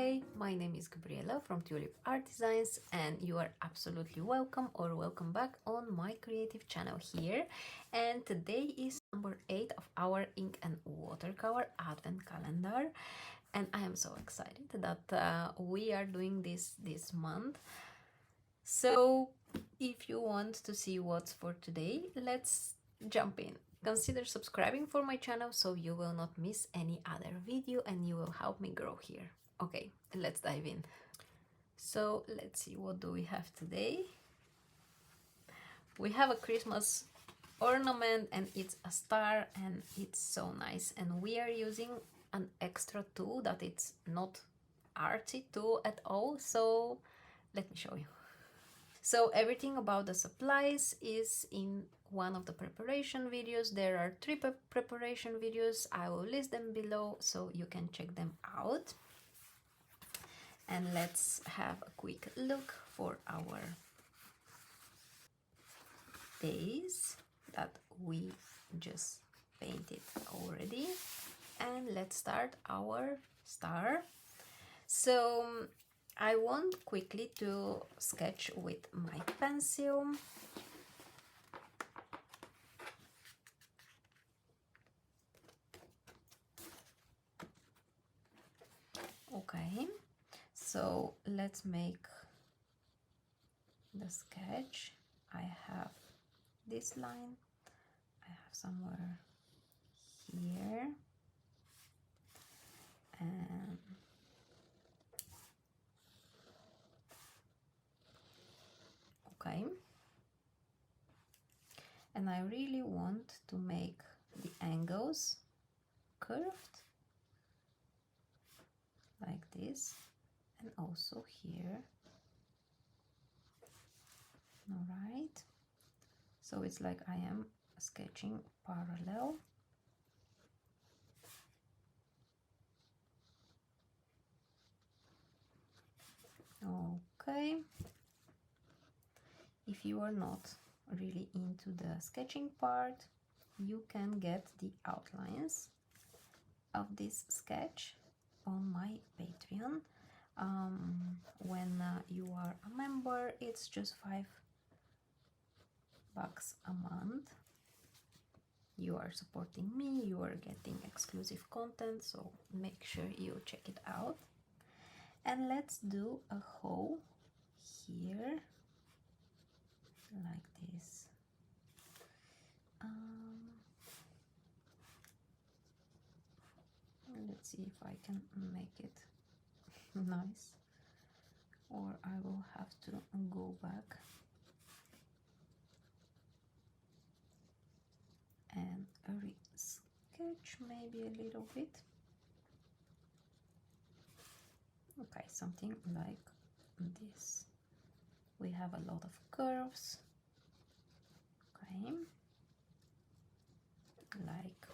Hi, my name is Gabriela from Tulip Art Designs, and you are absolutely welcome or welcome back on my creative channel here. And today is number 8 of our ink and watercolor advent calendar, and I am so excited that we are doing this month. So if you want to see what's for today, let's jump in. Consider subscribing for my channel so you will not miss any other video and you will help me grow here. Okay, let's dive in. So let's see, what do we have today? We have a Christmas ornament and it's a star and it's so nice, and we are using an extra tool that it's not artsy tool at all, so let me show you. So everything about the supplies is in one of the preparation videos. There are 3 preparation videos. I will list them below so you can check them out. And let's have a quick look for our days that we just painted already. And let's start our star. So I want quickly to sketch with my pencil. Okay, so let's make the sketch. I have this line, I have somewhere here, and okay, and I really want to make the angles curved like this, and also here. All right, so it's like I am sketching parallel. Okay, if you are not really into the sketching part, you can get the outlines of this sketch on my Patreon. When you are a member, it's just $5 a month. You are supporting me, you are getting exclusive content, so make sure you check it out. And let's do a hole here like this. Let's see if I can make it nice, or I will have to go back and re-sketch maybe a little bit. Okay, something like this. We have a lot of curves. Okay, like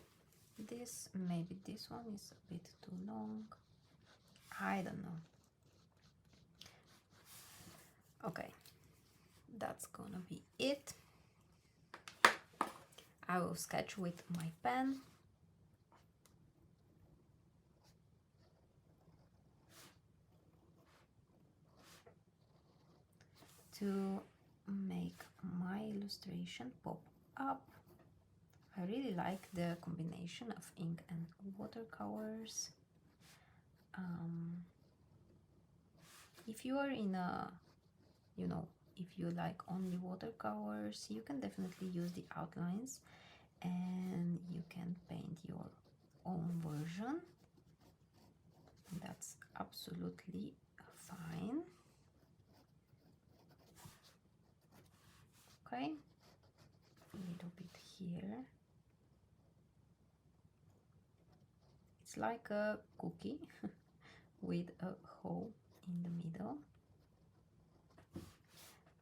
this. Maybe this one is a bit too long, I don't know. Okay, that's gonna be it. I will sketch with my pen. To make my illustration pop up. I really like the combination of ink and watercolors. If you are in a, if you like only watercolors, you can definitely use the outlines and you can paint your own version. That's absolutely fine. Okay, a little bit here. It's like a cookie with a hole in the middle.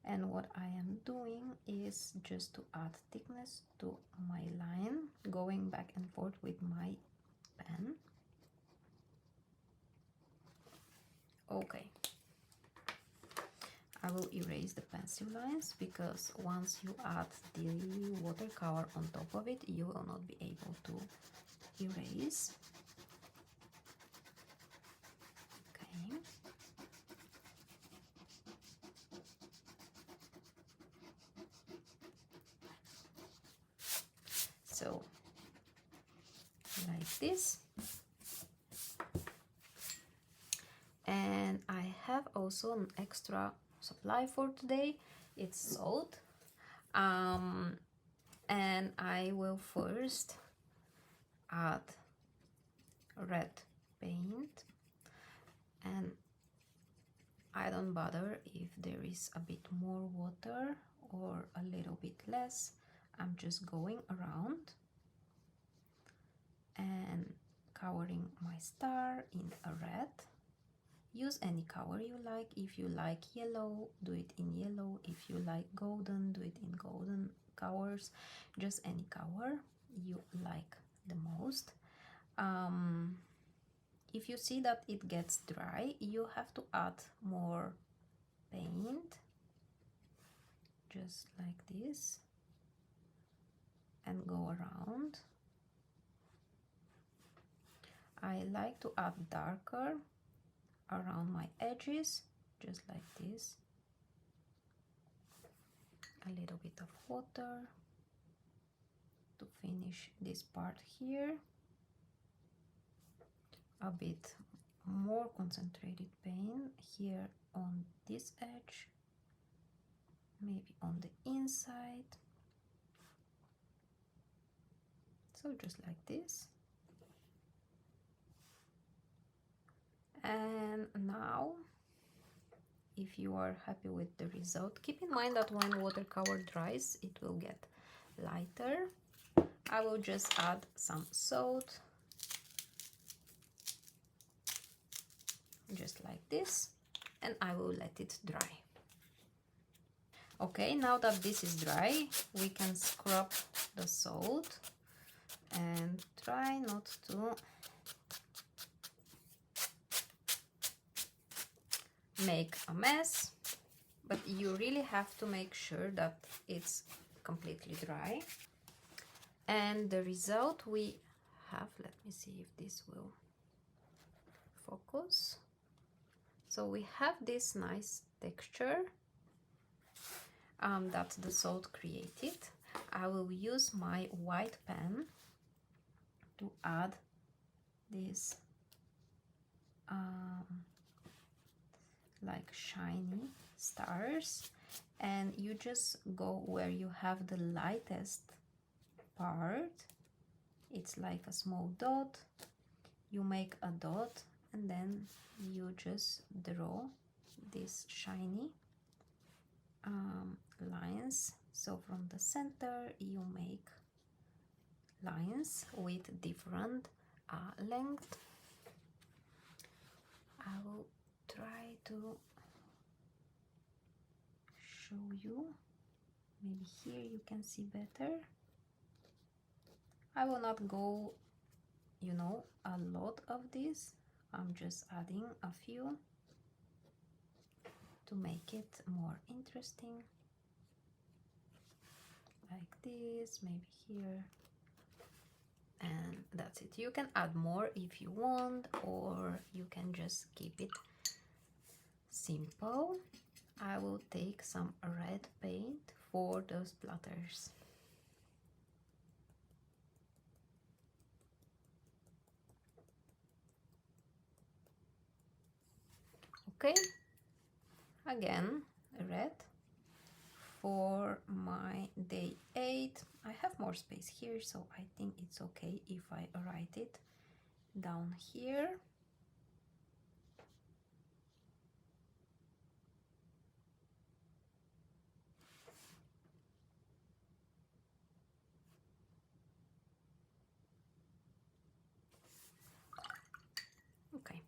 And what I am doing is just to add thickness to my line, going back and forth with my pen. Okay, I will erase the pencil lines because once you add the watercolor on top of it, you will not be able to erase. Okay, So like this. And I have also an extra supply for today. It's salt. And I will first add red paint, and I don't bother if there is a bit more water or a little bit less. I'm just going around and coloring my star in a red. Use any color you like. If you like yellow, do it in yellow. If you like golden, do it in golden colors. Just any color you like the most. If you see that it gets dry, you have to add more paint, just like this, and go around. I like to add darker around my edges, just like this. A little bit of water to finish this part here. A bit more concentrated paint here on this edge, maybe on the inside. So just like this. And now, if you are happy with the result, keep in mind that when watercolor dries, it will get lighter. I will just add some salt, just like this, and I will let it dry. Okay, now that this is dry, we can scrub the salt and try not to make a mess, but you really have to make sure that it's completely dry. And the result we have, let me see if this will focus. So we have this nice texture that the salt created. I will use my white pen to add this like shiny stars, and you just go where you have the lightest part. It's like a small dot. You make a dot and then you just draw these shiny lines. So from the center you make lines with different length. I will try to show you. Maybe here you can see better. I will not go, you know, a lot of this. I'm just adding a few to make it more interesting. Like this, maybe here. And that's it. You can add more if you want, or you can just keep it simple. I will take some red paint for those splatters. Okay, again red for my day 8. I have more space here, so I think it's okay if I write it down here. Okay.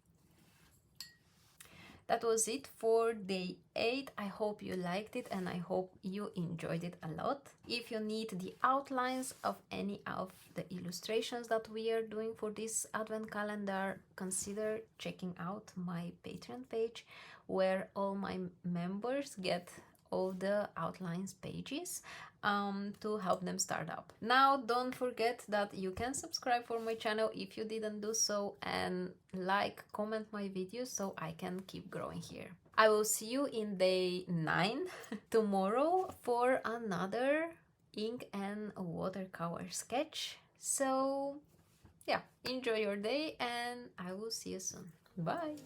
That was it for day 8. I hope you liked it and I hope you enjoyed it a lot. If you need the outlines of any of the illustrations that we are doing for this advent calendar, consider checking out my Patreon page, where all my members get all the outlines pages to help them start up. Now don't forget that you can subscribe for my channel if you didn't do so, and like, comment my videos so I can keep growing here. I will see you in day 9 tomorrow for another ink and watercolor sketch. So yeah, enjoy your day and I will see you soon. Bye!